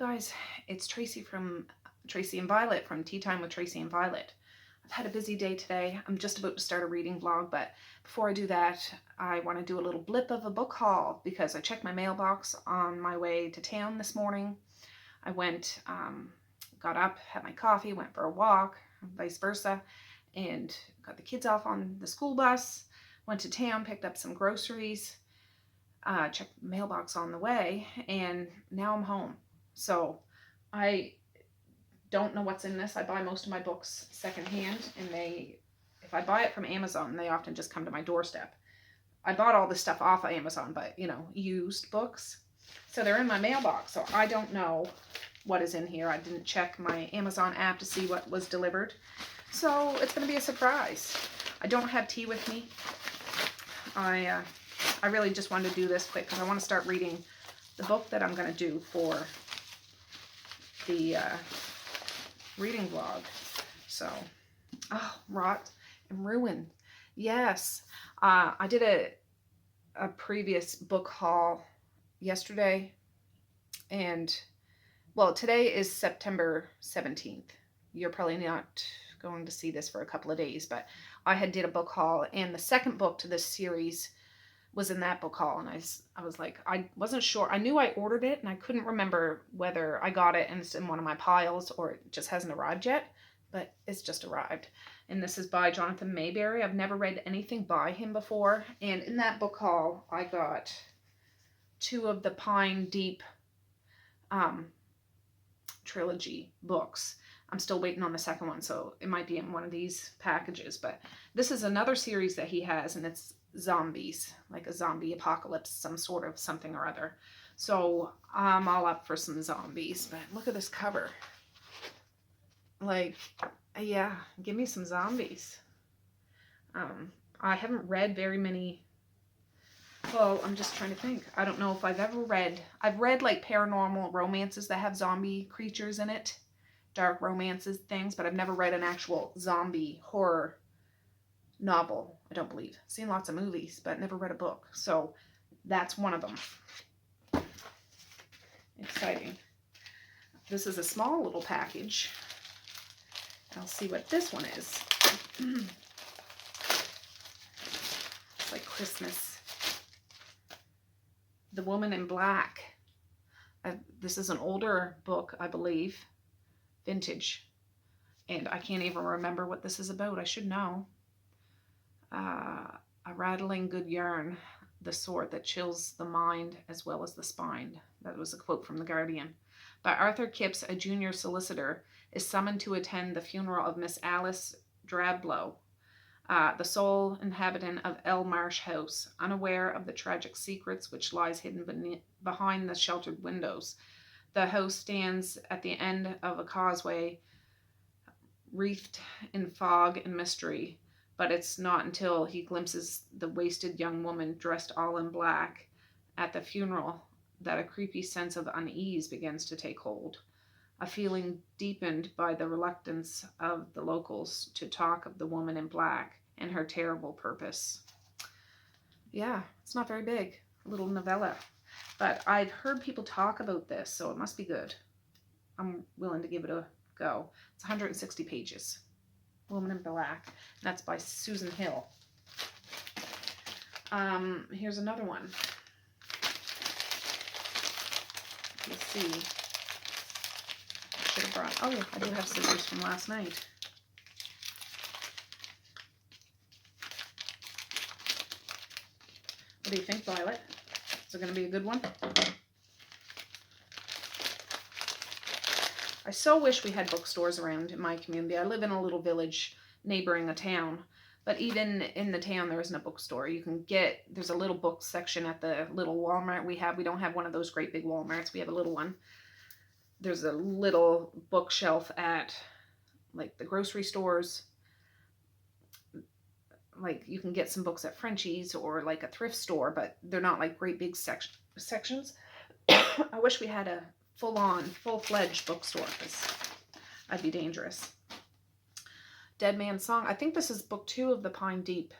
guys, it's Tracy from Tracy and Violet from Tea Time with Tracy and Violet. I've had a busy day today. I'm just about to start a reading vlog, but before I do that, I want to do a little blip of a book haul because I checked my mailbox on my way to town this morning. I went, got up, had my coffee, went for a walk, vice versa, and got the kids off on the school bus, went to town, picked up some groceries, checked the mailbox on the way, and now I'm home. So I don't know what's in this. I buy most of my books secondhand, and if I buy it from Amazon, they often just come to my doorstep. I bought all this stuff off of Amazon, but used books. So they're in my mailbox, so I don't know what is in here. I didn't check my Amazon app to see what was delivered. So it's going to be a surprise. I don't have tea with me. I really just wanted to do this quick because I want to start reading the book that I'm going to do for the reading vlog. So, rot and ruin. Yes. I did a previous book haul yesterday, and well, today is September 17th. You're probably not going to see this for a couple of days, but I did a book haul, and the second book to this series was in that book haul, and I was like, I wasn't sure. I knew I ordered it, and I couldn't remember whether I got it and it's in one of my piles or it just hasn't arrived yet, but it's just arrived. And this is by Jonathan Mayberry. I've never read anything by him before, and in that book haul, I got 2 of the Pine Deep trilogy books. I'm still waiting on the second one, so it might be in one of these packages, but this is another series that he has, and it's zombies, like a zombie apocalypse, some sort of something or other. So I'm all up for some zombies, but look at this cover. Like, yeah, give me some zombies. I haven't read very many. Well, I'm just trying to think. I don't know if I've read like paranormal romances that have zombie creatures in it, dark romances, things, but I've never read an actual zombie horror novel, I don't believe. Seen lots of movies, but never read a book. So that's one of them. Exciting. This is a small little package. I'll see what this one is. It's like Christmas. The Woman in Black. This is an older book, I believe. Vintage. And I can't even remember what this is about. I should know. A rattling good yarn, the sort that chills the mind as well as the spine. That was a quote from The Guardian. By Arthur Kipps, a junior solicitor, is summoned to attend the funeral of Miss Alice Drablow, the sole inhabitant of El Marsh House, unaware of the tragic secrets which lies hidden behind the sheltered windows. The house stands at the end of a causeway wreathed in fog and mystery, but it's not until he glimpses the wasted young woman dressed all in black at the funeral that a creepy sense of unease begins to take hold, a feeling deepened by the reluctance of the locals to talk of the woman in black and her terrible purpose. Yeah, it's not very big, a little novella, but I've heard people talk about this, so it must be good. I'm willing to give it a go. It's 160 pages. Woman in Black. That's by Susan Hill. Here's another one. Let's see. I should have brought. Oh, I do have scissors from last night. What do you think, Violet? Is it going to be a good one? I so wish we had bookstores around in my community. I live in a little village neighboring a town, but even in the town there isn't a bookstore. There's a little book section at the little Walmart we have. We don't have one of those great big Walmarts. We have a little one. There's a little bookshelf at like the grocery stores. Like you can get some books at Frenchie's or like a thrift store, but they're not like great big sections. I wish we had a full-fledged bookstore, because I'd be dangerous. Dead Man's Song. I think this is book 2 of the Pine Deep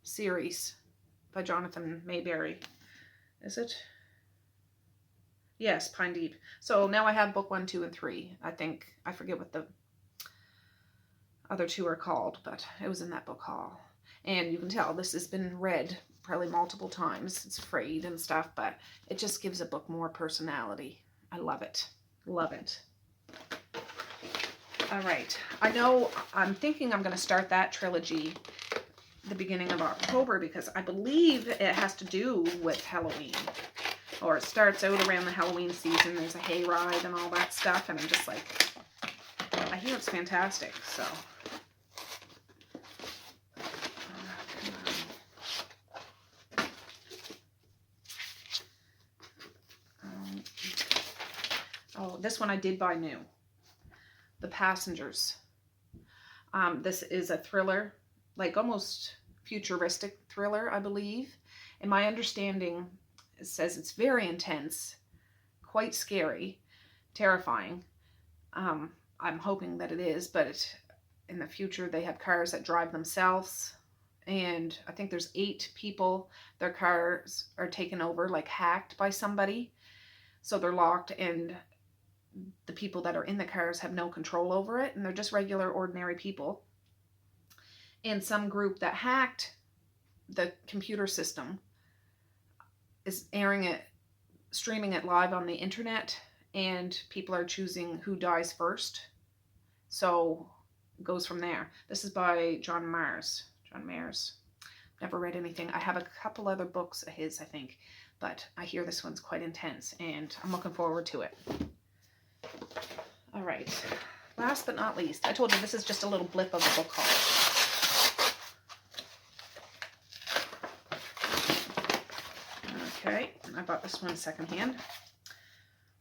series by Jonathan Mayberry. Is it? Yes, Pine Deep. So now I have book 1, 2, and 3. I think, I forget what the other 2 are called, but it was in that book haul. And you can tell this has been read probably multiple times. It's frayed and stuff, but it just gives a book more personality. I love it. Love it. All right. I know I'm thinking I'm going to start that trilogy the beginning of October because I believe it has to do with Halloween. Or it starts out around the Halloween season. There's a hayride and all that stuff. And I'm just like, I hear it's fantastic. So, oh, this one I did buy new. The Passengers. This is a thriller, like almost futuristic thriller, I believe. And my understanding, it says it's very intense, quite scary, terrifying. I'm hoping that it is, but in the future they have cars that drive themselves. And I think there's 8 people. Their cars are taken over, like hacked by somebody. So they're locked, and the people that are in the cars have no control over it. And they're just regular, ordinary people. And some group that hacked the computer system is airing it, streaming it live on the internet. And people are choosing who dies first. So it goes from there. This is by John Mayers. Never read anything. I have a couple other books of his, I think, but I hear this one's quite intense, and I'm looking forward to it. All right. Last but not least, I told you this is just a little blip of a book haul. Okay, I bought this one secondhand.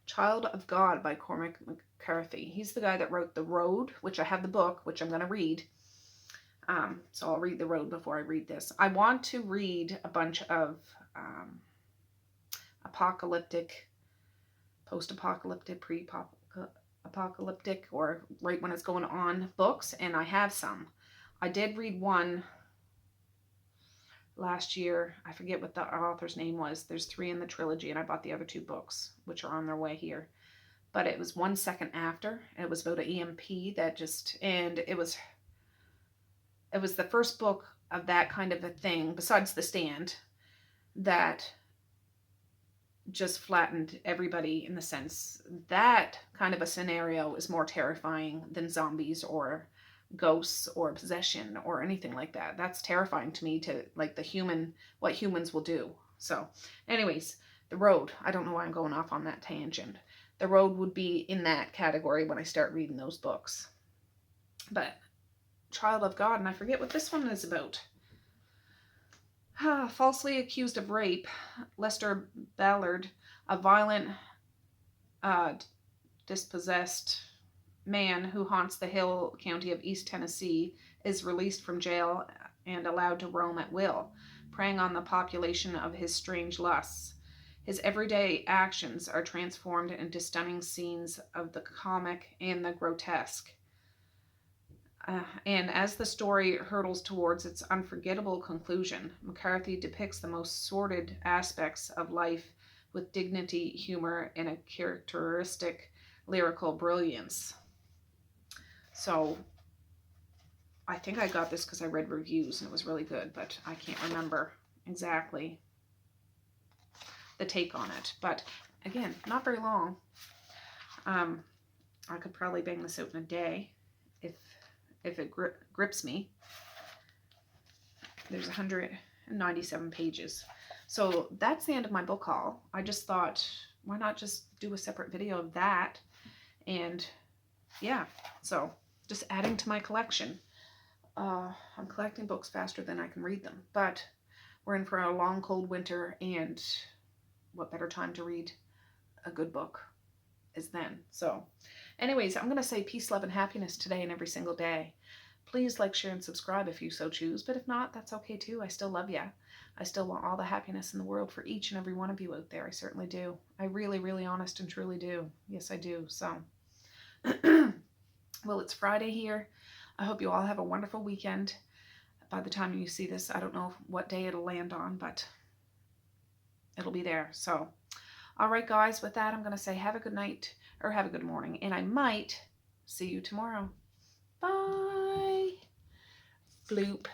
Child of God by Cormac McCarthy. He's the guy that wrote The Road, which I have the book, which I'm going to read. So I'll read The Road before I read this. I want to read a bunch of apocalyptic, post-apocalyptic, pre-apocalyptic, or right when it's going on books, and I have some. I did read one last year. I forget what the author's name was. There's 3 in the trilogy, and I bought the other 2 books, which are on their way here. But it was 1 second after. It was about an EMP that just, and it was the first book of that kind of a thing, besides The Stand, that just flattened everybody, in the sense that kind of a scenario is more terrifying than zombies or ghosts or possession or anything like that. That's terrifying to me, to like what humans will do. So anyways, The Road. I don't know why I'm going off on that tangent. The Road would be in that category when I start reading those books. But Child of God, and I forget what this one is about. Falsely accused of rape, Lester Ballard, a violent, dispossessed man who haunts the hill county of East Tennessee, is released from jail and allowed to roam at will, preying on the population of his strange lusts. His everyday actions are transformed into stunning scenes of the comic and the grotesque. And as the story hurtles towards its unforgettable conclusion, McCarthy depicts the most sordid aspects of life with dignity, humor, and a characteristic lyrical brilliance. So I think I got this because I read reviews and it was really good, but I can't remember exactly the take on it. But again, not very long. I could probably bang this out in a day if it grips me. There's 197 pages. So that's the end of my book haul. I just thought, why not just do a separate video of that? And yeah, so just adding to my collection. I'm collecting books faster than I can read them, but we're in for a long, cold winter, and what better time to read a good book is then. So anyways, I'm going to say peace, love, and happiness today and every single day. Please like, share, and subscribe if you so choose. But if not, that's okay too. I still love you. I still want all the happiness in the world for each and every one of you out there. I certainly do. I really, really honest and truly do. Yes, I do. So, well, it's Friday here. I hope you all have a wonderful weekend. By the time you see this, I don't know what day it'll land on, but it'll be there. So, All right, guys, with that, I'm going to say have a good night or have a good morning, and I might see you tomorrow. Bye. Bloop.